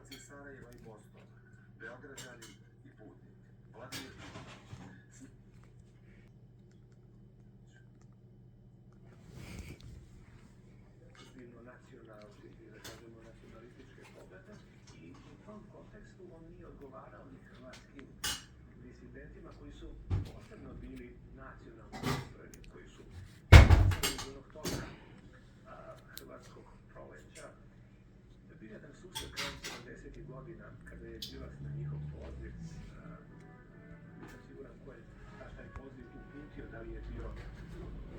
Gostavac iz Sarajeva i Bostona, Beograđanin i putnik, Vladimir nacionalci, da kažemo nacionalističke poglede i u tom kontekstu on nije odgovarao ni hrvatskim disidentima koji su posebno bili nacionalno ustrojeni, koji su iz onog toga hrvatskog proleća. Bio jedan susret krajem 70. godina kada je Đilas na njihov poziv, nisam siguran ko je taj poziv uputio, da li je bio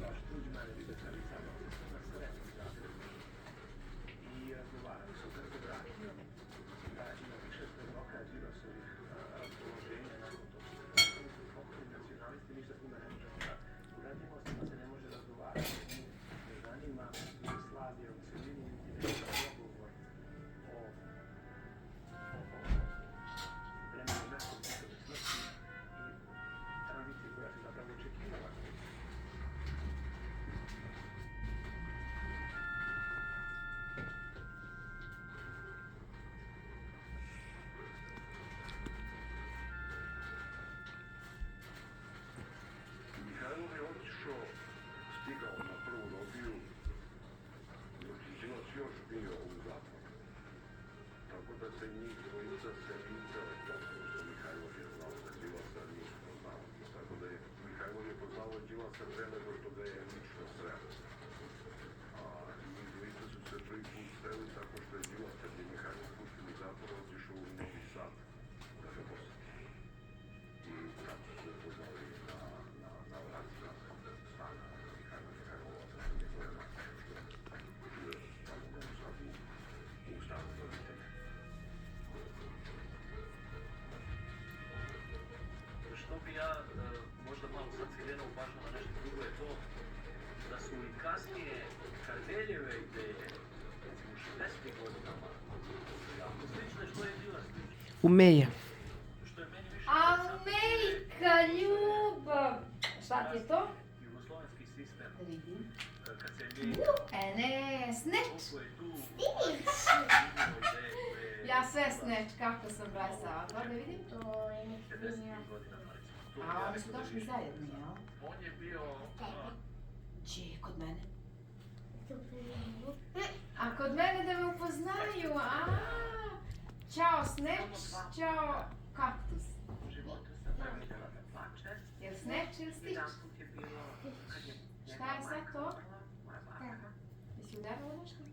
baš Tuđman ili da li samo na sreću Zagrebu. I razgovarali su kad se vratio na više svedoka Đilasovih raspoloženja nakon tog susreta. Pokojni nacionalisti ništa s njima ne možemo da uradimo, s njima se ne može razgovarati. Ne zanima Jugoslavija u celini, niti nema dogovor o vremenu nakon njihove smrti i tranziciji koja se zapravo očekivala. Mihajlov je otišao, stigao na prvu robiju, dok je Đilas još bio u zatvoru. Tako da se njih dvojica se pitale toliko, što Mihajlov je znao za Đilasa, nisu poznao. Tako da je Mihajlov je poznao Đilasa pre nego što ga je lično sreo. A njih dvojica su se prvi put sreli tako što je Đilas, kad je Mihajlov pustili zatvor, otišao u Novi Sad da ga posjeti. I tako su se poznali na vratima stana Mihajlova, tako je to je nakon što je tamo u Novu Sadu u stanu roditelja. Što bi ja možda malo sad skrenuo pažnju na nešto drugo je to da su i kasnije Kardeljeve ideje, recimo u 60. godinama, jako slične što je bila slična. U Meja. Što je meni više Amejka, ljubav! Šta ti je to? jugoslovenski sistem, Da vidim. kad se mijenja, Ne, sneč! koliko je tu Ja sve sneč, kako sam blesala. Da vidim? To je neki 50. godinama, recimo. Tu A ja oni su rekao da došli više. zajedno, jel? On je bio... Či, kod mene. super. A kod mene da me upoznaju, Ćao sneč, ćao kaktus. U životu sam previdjela da plače. Jel sneč ili stič? Jedan put je bilo kad je Šta je sad to? moja baka. Jesi udarila nešto?